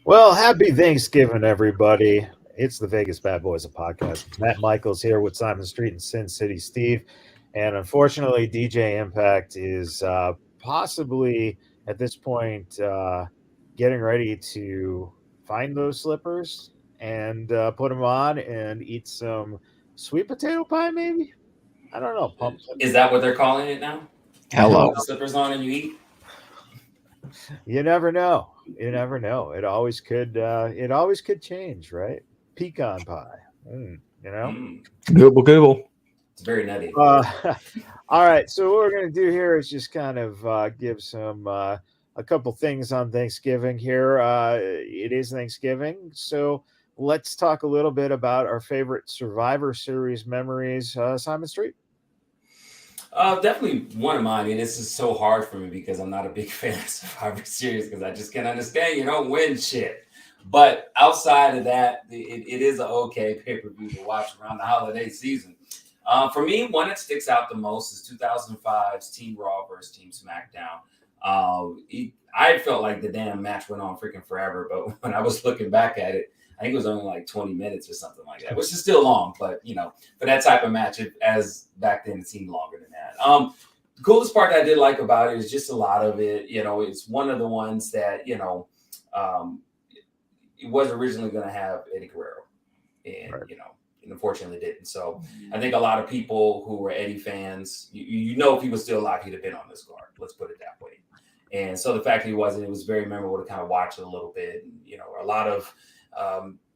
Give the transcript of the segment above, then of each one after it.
Well, happy Thanksgiving, everybody. It's the Vegas Bad Boys of podcast. It's Matt Michaels here with Simon Street and Sin City Steve. And unfortunately, DJ Impact is possibly at this point getting ready to find those slippers and put them on and eat some sweet potato pie, maybe? I don't know. Pumpkin? Is that what they're calling it now? You Hello. put the slippers on and you eat? You never know. You never know. It always could change, right? Pecan pie. You know? Mm, Google, Google. it's very nutty. All right. So what we're going to do here is just kind of give some a couple things on Thanksgiving here. It is Thanksgiving, so let's talk a little bit about our favorite Survivor Series memories. Simon Street. Definitely one of mine, and this is so hard for me because I'm not a big fan of Survivor Series because I just can't understand you don't win shit. But outside of that, it is an okay pay per view to watch around the holiday season. For me, one that sticks out the most is 2005's Team Raw versus Team SmackDown. I felt like the damn match went on freaking forever, but when I was looking back at it, I think it was only like 20 minutes or something like that, which is still long, but for that type of match, as back then it seemed longer than that. The coolest part that I did like about it is just a lot of it. It's one of the ones that it was originally going to have Eddie Guerrero, and Right. And unfortunately didn't. So I think a lot of people who were Eddie fans, if he was still alive, he'd have been on this card. Let's put it that way. And so the fact that he wasn't, it was very memorable to kind of watch it a little bit. And, a lot of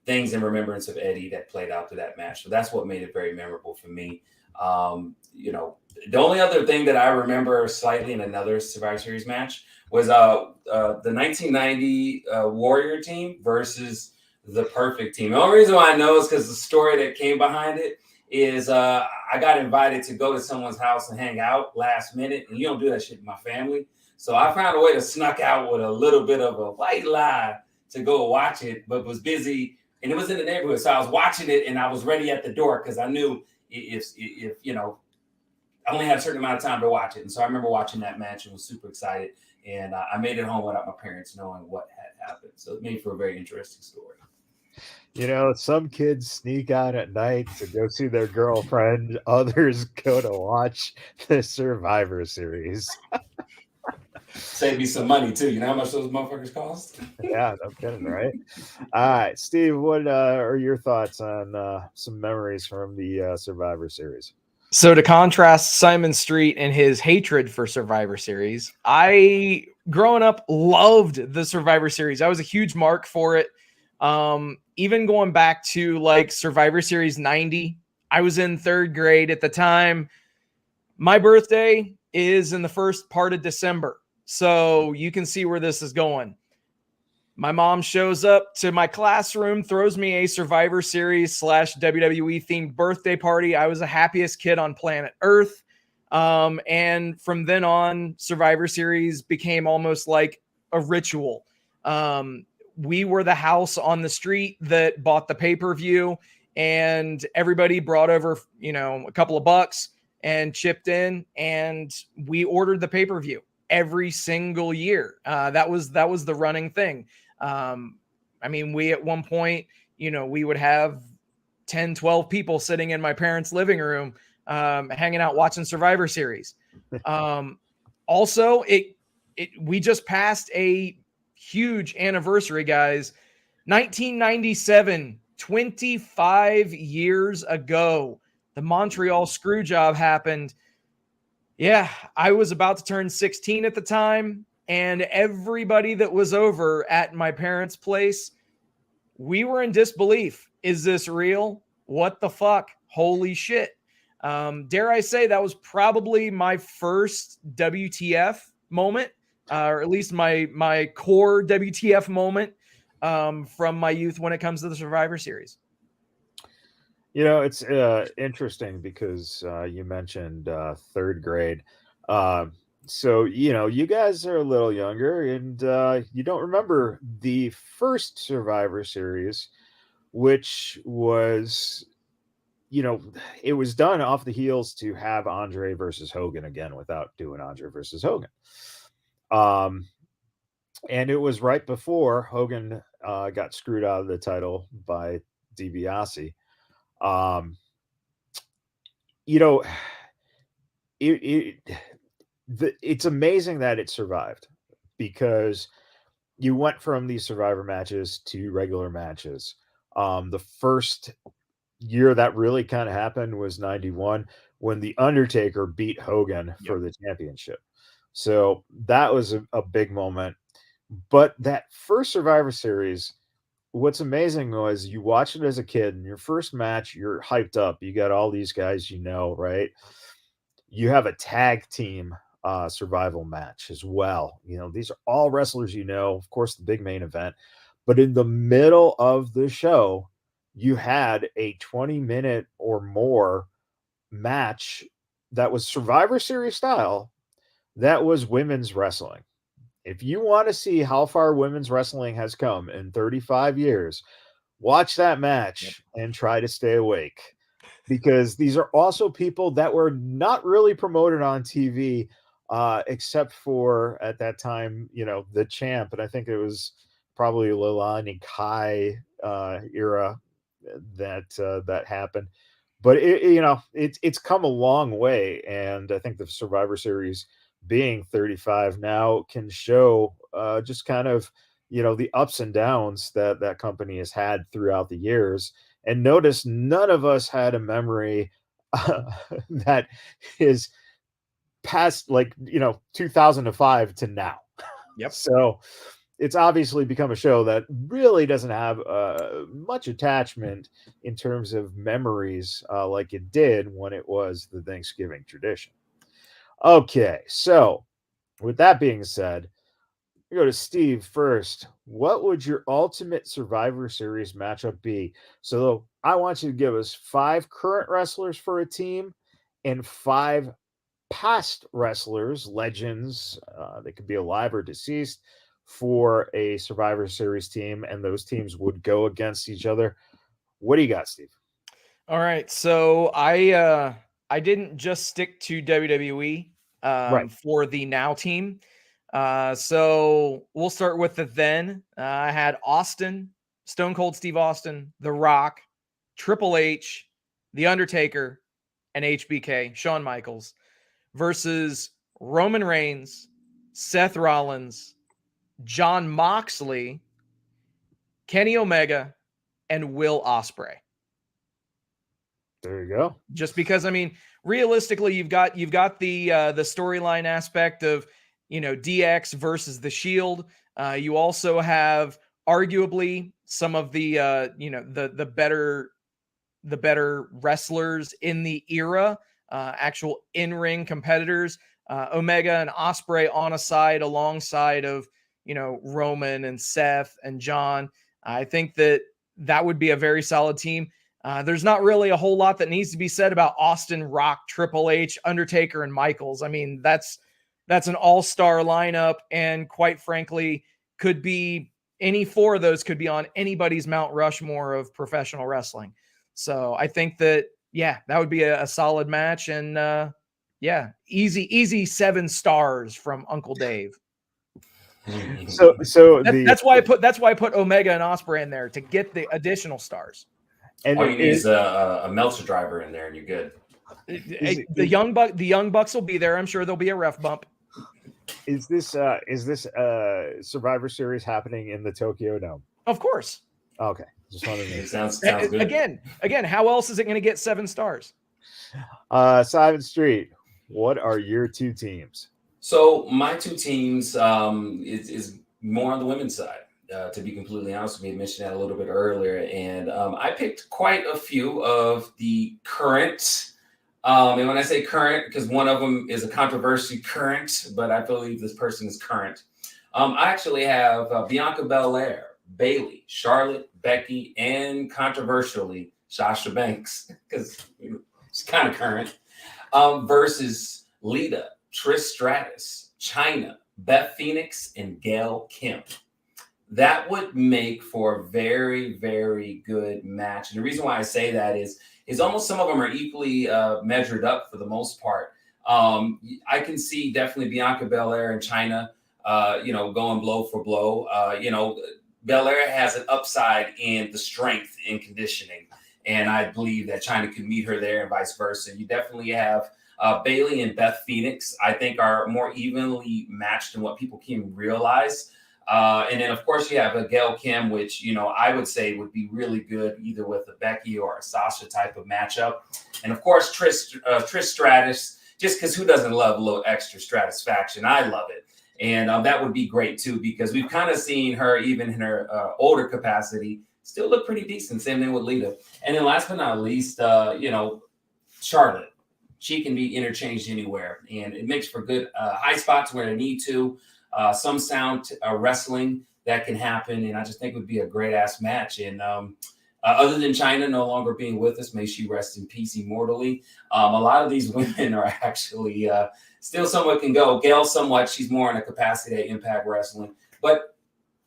things in remembrance of Eddie that played out through that match. So that's what made it very memorable for me. The only other thing that I remember slightly in another Survivor Series match was the 1990 Warrior team versus the Perfect Team. The only reason why I know is because the story that came behind it is I got invited to go to someone's house and hang out last minute, and you don't do that shit with my family. So I found a way to snuck out with a little bit of a white lie to go watch it, but was busy, and it was in the neighborhood. So I was watching it, and I was ready at the door because I knew if I only had a certain amount of time to watch it. And so I remember watching that match and was super excited. And I made it home without my parents knowing what had happened. So it made for a very interesting story. Some kids sneak out at night to go see their girlfriend. Others go to watch the Survivor Series. Save me some money too. You know how much those motherfuckers cost? Yeah, no kidding, right? All right, Steve, what are your thoughts on some memories from the Survivor Series? So to contrast Simon Street and his hatred for Survivor Series, I, growing up, loved the Survivor Series. I was a huge mark for it. Even going back to like Survivor Series 90, I was in third grade at the time. My birthday is in the first part of December, so you can see where this is going. My mom shows up to my classroom, throws me a Survivor Series / WWE themed birthday party. I was the happiest kid on planet Earth. And from then on, Survivor Series became almost like a ritual. We were the house on the street that bought the pay-per-view, and everybody brought over, a couple of bucks and chipped in, and we ordered the pay-per-view every single year. That was the running thing. We at one point, we would have 10, 12 people sitting in my parents' living room, hanging out, watching Survivor Series. Also, we just passed a huge anniversary, guys. 1997, 25 years ago, the Montreal Screwjob happened. Yeah, I was about to turn 16 at the time, and everybody that was over at my parents' place, we were in disbelief. Is this real? What the fuck? Holy shit. Dare I say that was probably my first WTF moment, or at least my core WTF moment from my youth when it comes to the Survivor Series. It's interesting because you mentioned third grade. So, you guys are a little younger and you don't remember the first Survivor Series, which was, it was done off the heels to have Andre versus Hogan again without doing Andre versus Hogan. And it was right before Hogan got screwed out of the title by DiBiase. Um, you know, it's amazing that it survived because you went from these Survivor matches to regular matches. The first year that really kind of happened was 91 when The Undertaker beat Hogan for the championship. So that was a big moment. But that first Survivor Series, what's amazing was you watch it as a kid and your first match, you're hyped up. You got all these guys, right? You have a tag team survival match as well. These are all wrestlers, of course, the big main event. But in the middle of the show, you had a 20-minute or more match that was Survivor Series style. That was women's wrestling. If you want to see how far women's wrestling has come in 35 years, watch that match and try to stay awake, because these are also people that were not really promoted on TV, except for at that time, the champ. And I think it was probably Leilani Kai era that happened. But it's come a long way, and I think the Survivor Series being 35 now can show just kind of the ups and downs that company has had throughout the years. And notice none of us had a memory that is past 2005 to now. Yep. So it's obviously become a show that really doesn't have much attachment in terms of memories like it did when it was the Thanksgiving tradition. Okay, so with that being said, we go to Steve first. What would your ultimate Survivor Series matchup be? So I want you to give us 5 current wrestlers for a team and 5 past wrestlers, legends, they could be alive or deceased, for a Survivor Series team, and those teams would go against each other. What do you got, Steve? All right, so I didn't just stick to WWE Right. for the now team. So we'll start with the then. I had Austin, Stone Cold Steve Austin, The Rock, Triple H, The Undertaker, and HBK, Shawn Michaels, versus Roman Reigns, Seth Rollins, Jon Moxley, Kenny Omega, and Will Ospreay. There you go. Just because, I mean, realistically, you've got the storyline aspect of, DX versus the Shield. You also have arguably some of the the better wrestlers in the era, actual in-ring competitors. Omega and Ospreay on a side alongside of, Roman and Seth and John. I think that would be a very solid team. There's not really a whole lot that needs to be said about Austin, Rock, Triple H, Undertaker, and Michaels. I mean, that's an all-star lineup, and quite frankly, could be any 4 of those could be on anybody's Mount Rushmore of professional wrestling. So I think that would be a solid match, and easy 7 stars from Uncle Dave. So that's why I put Omega and Ospreay in there, to get the additional stars. And all you need is a Meltzer driver in there, and you're good. The young bucks will be there. I'm sure there'll be a ref bump. Is this Survivor Series happening in the Tokyo Dome? Of course. Okay, just wanted to. Sounds good. Again, how else is it going to get 7 stars? Simon Street, what are your 2 teams? So my 2 teams is more on the women's side. To be completely honest, we mentioned that a little bit earlier, and I picked quite a few of the current. And when I say current, because one of them is a controversy current, but I believe this person is current. I actually have Bianca Belair, Bayley, Charlotte, Becky, and controversially Sasha Banks, because she's kind of current, versus Lita, Trish Stratus, Chyna, Beth Phoenix, and Gail Kim. That would make for a very, very good match. And the reason why I say that is almost some of them are equally measured up for the most part. I can see definitely Bianca Belair and Chyna, going blow for blow. Belair has an upside in the strength and conditioning. And I believe that China could meet her there and vice versa. You definitely have Bailey and Beth Phoenix, I think, are more evenly matched than what people can realize. And then, of course, you have a Gail Kim, which, I would say would be really good either with a Becky or a Sasha type of matchup. And, of course, Trish Stratus, just because who doesn't love a little extra Stratusfaction? I love it. And that would be great, too, because we've kind of seen her, even in her older capacity, still look pretty decent. Same thing with Lita. And then last but not least, Charlotte. She can be interchanged anywhere. And it makes for good high spots where they need to. Some sound wrestling that can happen. And I just think it would be a great-ass match. And other than China no longer being with us, may she rest in peace immortally. A lot of these women are actually still somewhat can go. Gail somewhat. She's more in a capacity at Impact Wrestling. But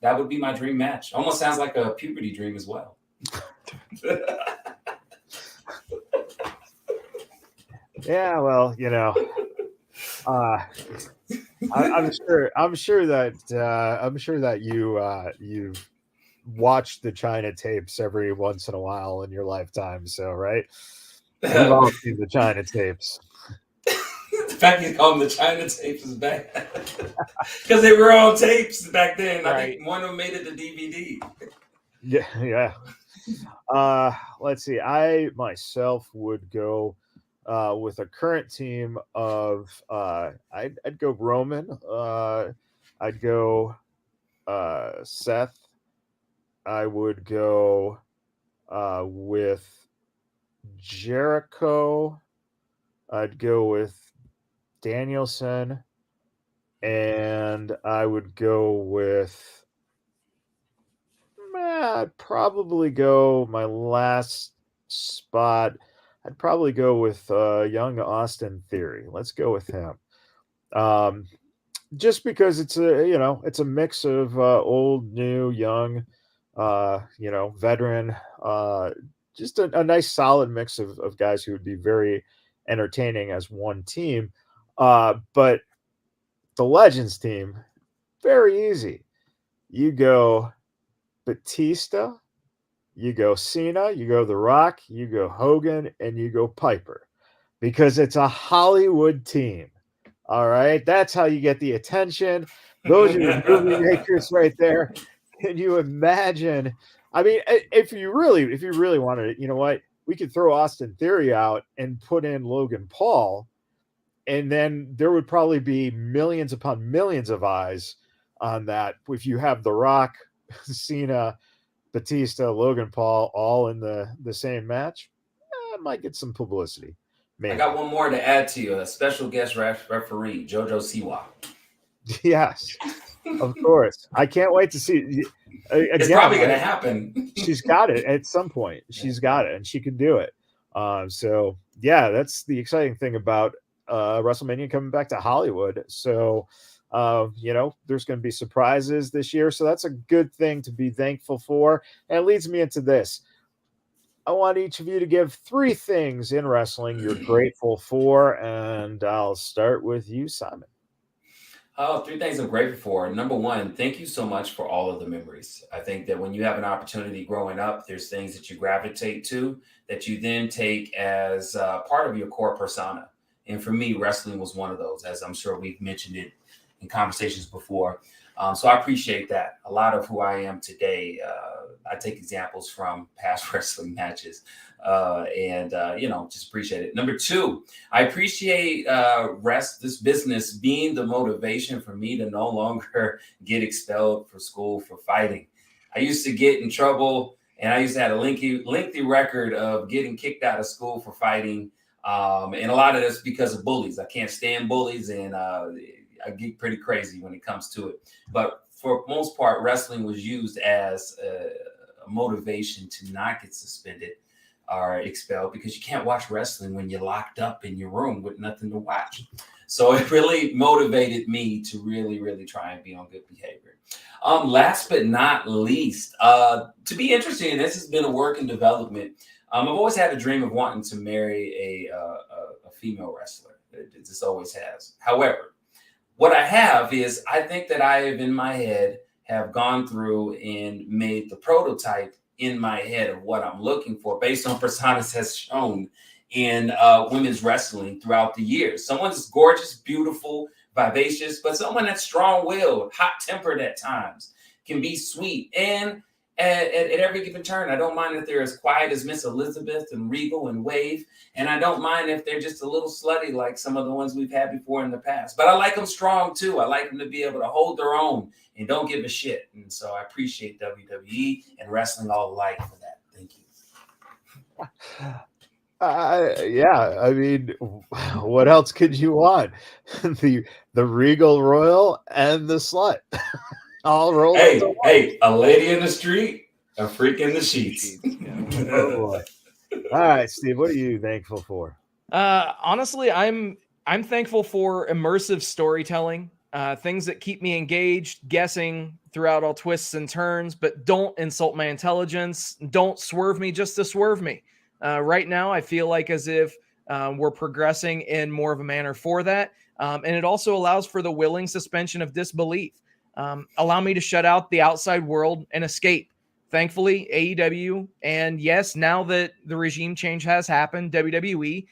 that would be my dream match. Almost sounds like a puberty dream as well. Yeah, well, I'm sure that you've watched the China tapes every once in a while in your lifetime. So, right? We've all seen the China tapes. The fact you call them the China tapes is bad because they were on tapes back then. Right. I think one of them made it to DVD. Yeah. Let's see. I myself would go with a current team of I'd go Roman. I'd go Seth. I would go with Jericho. I'd go with Danielson, and I would go with I'd probably go my last spot. I'd probably go with young Austin Theory. Let's go with him. Just because it's a mix of old, new, young, veteran, just a nice solid mix of guys who would be very entertaining as one team. But the Legends team, very easy. You go Batista, you go Cena, you go The Rock, you go Hogan, and you go Piper, because it's a Hollywood team. All right, that's how you get the attention. Those are your movie makers right there. Can you imagine? I mean, if you really wanted it, you know what? We could throw Austin Theory out and put in Logan Paul, and then there would probably be millions upon millions of eyes on that. If you have The Rock, Cena, Batista, Logan Paul all in the same match, it might get some publicity. Maybe. I got one more to add to you. A special guest referee, JoJo Siwa. Yes, of course. I can't wait to see. It's probably going to happen. She's got it at some point. She's got it, and she can do it. So, yeah, that's the exciting thing about WrestleMania coming back to Hollywood. So, there's going to be surprises this year. So that's a good thing to be thankful for. And it leads me into this. I want each of you to give 3 things in wrestling you're grateful for. And I'll start with you, Simon. 3 things I'm grateful for. Number 1, thank you so much for all of the memories. I think that when you have an opportunity growing up, there's things that you gravitate to that you then take as part of your core persona. And for me, wrestling was one of those, as I'm sure we've mentioned it in conversations before. So I appreciate that. A lot of who I am today, I take examples from past wrestling matches and just appreciate it. Number 2, I appreciate this business being the motivation for me to no longer get expelled from school for fighting. I used to get in trouble, and I used to have a lengthy record of getting kicked out of school for fighting. And a lot of this because of bullies. I can't stand bullies, and I get pretty crazy when it comes to it. But for most part, wrestling was used as a motivation to not get suspended or expelled, because you can't watch wrestling when you're locked up in your room with nothing to watch. So it really motivated me to really, really try and be on good behavior. Last but not least, to be interesting, this has been a work in development. I've always had a dream of wanting to marry a female wrestler. It just always has. However, what I have is I think that I have in my head have gone through and made the prototype in my head of what I'm looking for based on personas has shown in women's wrestling throughout the years. Someone's gorgeous, beautiful, vivacious, but someone that's strong-willed, hot-tempered at times, can be sweet. And at every given turn, I don't mind if they're as quiet as Miss Elizabeth and Regal and Wave. And I don't mind if they're just a little slutty like some of the ones we've had before in the past. But I like them strong, too. I like them to be able to hold their own and don't give a shit. And so I appreciate WWE and wrestling all alike for that. Thank you. Yeah, I mean, what else could you want? the Regal Royal and the slut. All rolled into one. Hey, a lady in the street, a freak in the sheets. Oh boy. All right, Steve, what are you thankful for? Honestly, I'm thankful for immersive storytelling, things that keep me engaged, guessing throughout all twists and turns, but don't insult my intelligence. Don't swerve me just to swerve me. Right now, I feel like as if we're progressing in more of a manner for that. And it also allows for the willing suspension of disbelief. Allow me to shut out the outside world and escape. Thankfully, AEW, and yes, now that the regime change has happened, WWE,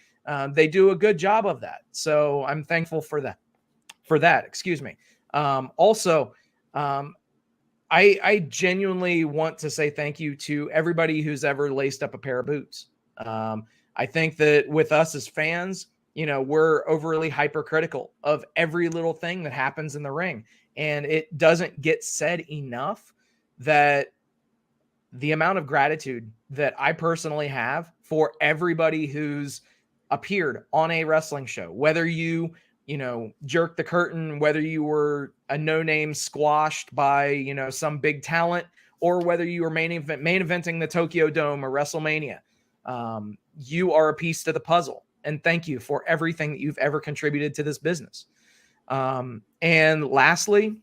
they do a good job of that. So I'm thankful for that. Excuse me. Also, I genuinely want to say thank you to everybody who's ever laced up a pair of boots. I think that with us as fans, we're overly hypercritical of every little thing that happens in the ring. And it doesn't get said enough that the amount of gratitude that I personally have for everybody who's appeared on a wrestling show, whether you jerked the curtain, whether you were a no-name squashed by, some big talent, or whether you were main eventing the Tokyo Dome or WrestleMania. You are a piece to the puzzle. And thank you for everything that you've ever contributed to this business. And lastly,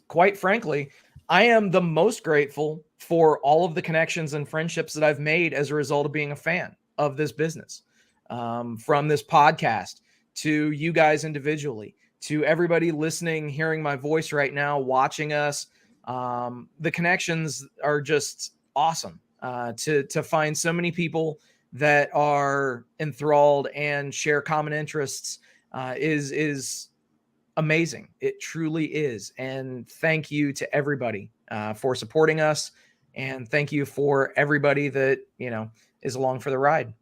quite frankly, I am the most grateful for all of the connections and friendships that I've made as a result of being a fan of this business, from this podcast to you guys individually, to everybody listening, hearing my voice right now, watching us. The connections are just awesome. To find so many people that are enthralled and share common interests is amazing. It truly is. And thank you to everybody for supporting us. And thank you for everybody that, is along for the ride.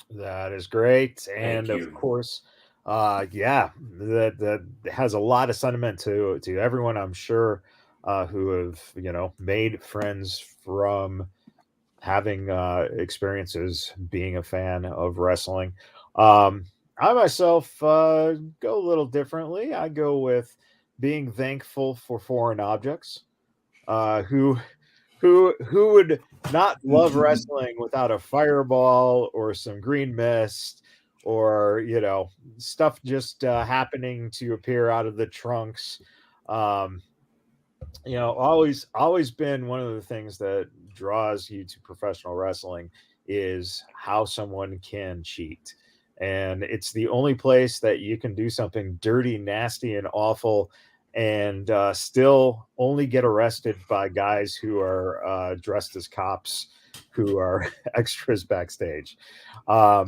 That is great. And of course, that has a lot of sentiment to everyone, I'm sure, who have, made friends from having experiences being a fan of wrestling. I myself go a little differently. I go with being thankful for foreign objects. Who would not love wrestling without a fireball or some green mist or stuff just happening to appear out of the trunks. Always been one of the things that draws you to professional wrestling is how someone can cheat. And it's the only place that you can do something dirty, nasty, and awful and still only get arrested by guys who are dressed as cops who are extras backstage. I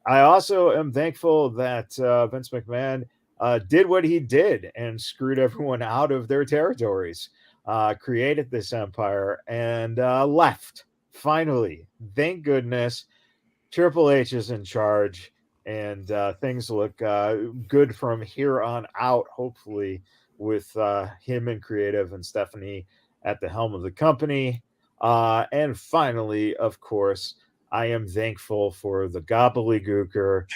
also am thankful that Vince McMahon did what he did and screwed everyone out of their territories, created this empire, and left. Finally, thank goodness, Triple H is in charge. And things look good from here on out, hopefully, with him in creative and Stephanie at the helm of the company. And finally, of course, I am thankful for the gobbledygooker.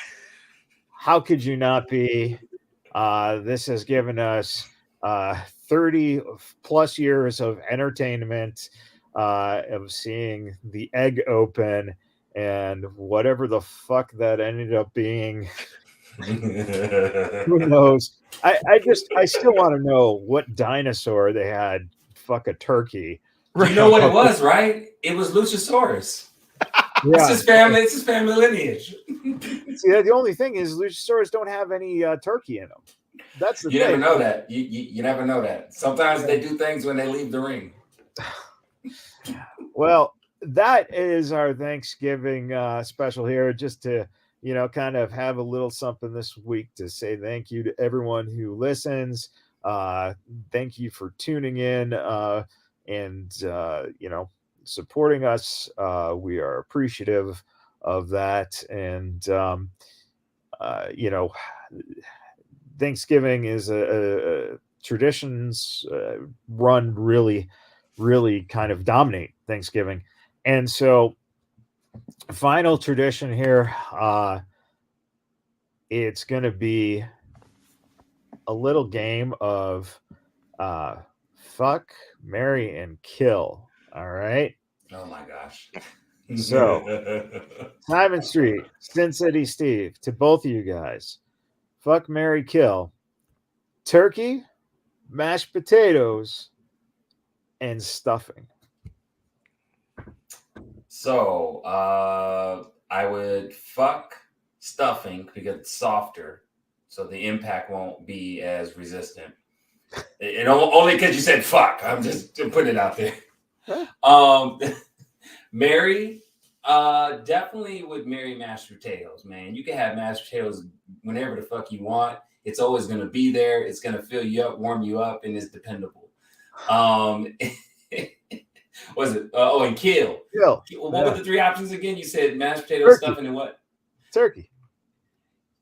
How could you not be? This has given us 30 plus years of entertainment, of seeing the egg open. And whatever the fuck that ended up being, who knows? I still want to know what dinosaur they had fuck a turkey. You know what it was, right? It was Luchasaurus. Yeah. It's his family lineage. See, the only thing is Luchasaurus don't have any turkey in them. That's the You thing. never know that. You never know that. Sometimes they do things when they leave the ring. Well, that is our Thanksgiving special here, just to kind of have a little something this week to say thank you to everyone who listens. Thank you for tuning in and supporting us. We are appreciative of that, and Thanksgiving is a traditions run really kind of dominate Thanksgiving. And so final tradition here, it's going to be a little game of fuck, marry, and kill. All right. Oh my gosh. So Simon Street, Sin City Steve, to both of you guys, fuck, marry, kill, turkey, mashed potatoes, and stuffing. So I would fuck stuffing because it's softer, so the impact won't be as resistant. And only because you said fuck. I'm just putting it out there. Marry, definitely would marry mashed potatoes, man. You can have mashed potatoes whenever the fuck you want. It's always gonna be there. It's gonna fill you up, warm you up, and it's dependable. Was it? And kill. What were the three options again? You said mashed potatoes, stuffing, and what? Turkey.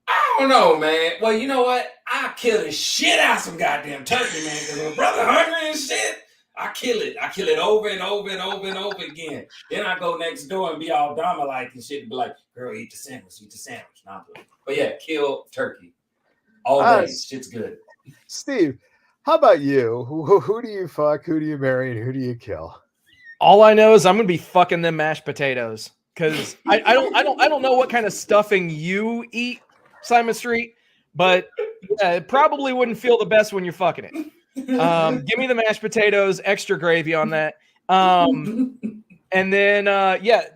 I don't know, man. Well, you know what? I kill the shit out of some goddamn turkey, man. Because when brother hungry and shit, I kill it. I kill it over and over and over and over again. Then I go next door and be all Dharma-like and shit and be like, girl, eat the sandwich, eat the sandwich. Nah, but yeah, kill turkey. All day. Shit's good. Steve, how about you? Who do you fuck? Who do you marry? And who do you kill? All I know is I'm gonna be fucking them mashed potatoes because I don't know what kind of stuffing you eat, Simon Street, but yeah, it probably wouldn't feel the best when you're fucking it. Give me the mashed potatoes, extra gravy on that. And then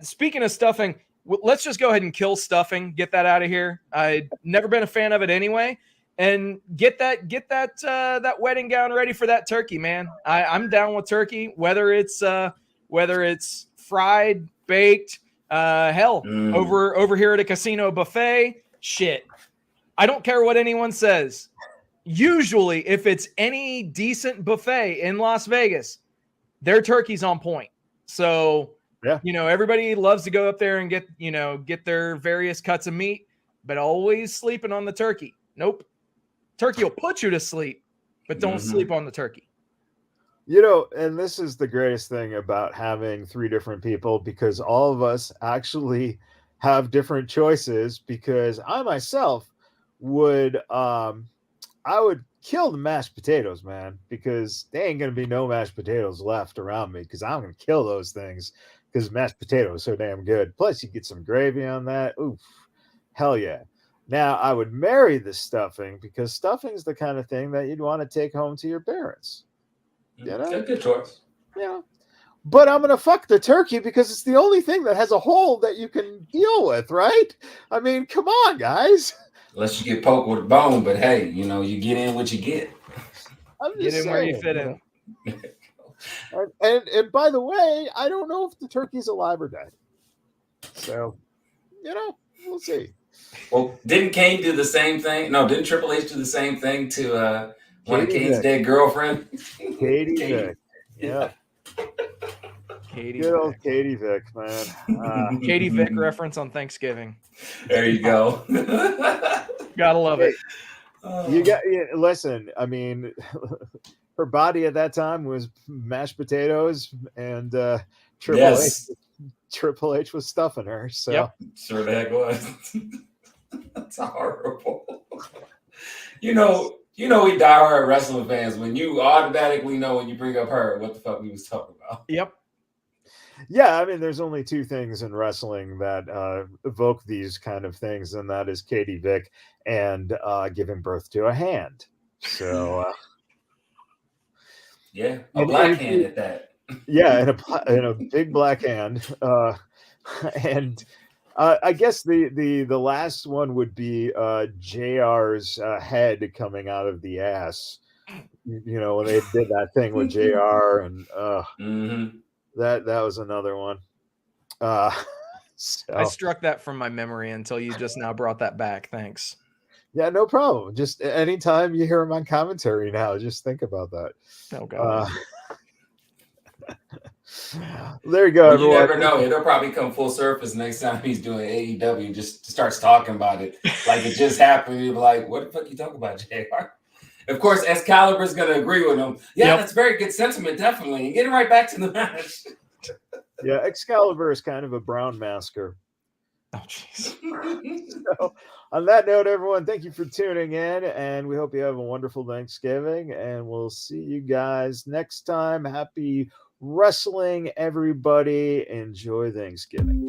speaking of stuffing, let's just go ahead and kill stuffing. Get that out of here. I've never been a fan of it anyway. And get that wedding gown ready for that turkey, man. I'm down with turkey, whether it's fried, baked, over here at a casino buffet. Shit, I don't care what anyone says. Usually, if it's any decent buffet in Las Vegas, their turkey's on point. So, yeah, everybody loves to go up there and get their various cuts of meat, but always sleeping on the turkey. Nope. Turkey will put you to sleep, but don't sleep on the turkey. And this is the greatest thing about having three different people, because all of us actually have different choices, because I myself would I would kill the mashed potatoes, man, because there ain't going to be no mashed potatoes left around me, because I'm going to kill those things because mashed potatoes are so damn good. Plus, you get some gravy on that. Oof, hell yeah. Now, I would marry the stuffing, because stuffing is the kind of thing that you'd want to take home to your parents. Good choice. Yeah. But I'm going to fuck the turkey because it's the only thing that has a hole that you can deal with, right? I mean, come on, guys. Unless you get poked with a bone, but hey, you get in what you get. Get in where you fit in. And by the way, I don't know if the turkey's alive or dead. So, we'll see. Well, didn't Kane do the same thing? No, didn't Triple H do the same thing to one of Kane's dead girlfriend? Katie Vick. Yeah. Good old Katie Vick, man. Katie Vick reference on Thanksgiving. There you go. Gotta love it. Listen, I mean, her body at that time was mashed potatoes, and Triple H was stuffing her. So yep. Sure the heck was. That's horrible. We diehard wrestling fans when you automatically know when you bring up her what the fuck we was talking about. Yep. Yeah, I mean, there's only two things in wrestling that evoke these kind of things, and that is Katie Vick and giving birth to a hand. So, yeah, a black hand at that. Yeah, and a big black hand, and I guess the last one would be JR's head coming out of the ass. You know, when they did that thing with JR, and that was another one. So, I struck that from my memory until you just now brought that back. Thanks. yeah, no problem. Just anytime you hear him on commentary now, just think about that. Oh God. There you go. Well, you never know. It'll probably come full surface next time he's doing AEW. Just starts talking about it like it just happened. You're like, what the fuck you talking about, JR? Of course, Excalibur's going to agree with him. Yeah, That's very good sentiment, definitely. And getting right back to the match. Yeah, Excalibur is kind of a brown masker. Oh, jeez. So, on that note, everyone, thank you for tuning in, and we hope you have a wonderful Thanksgiving, and we'll see you guys next time. Happy wrestling, everybody. Enjoy Thanksgiving.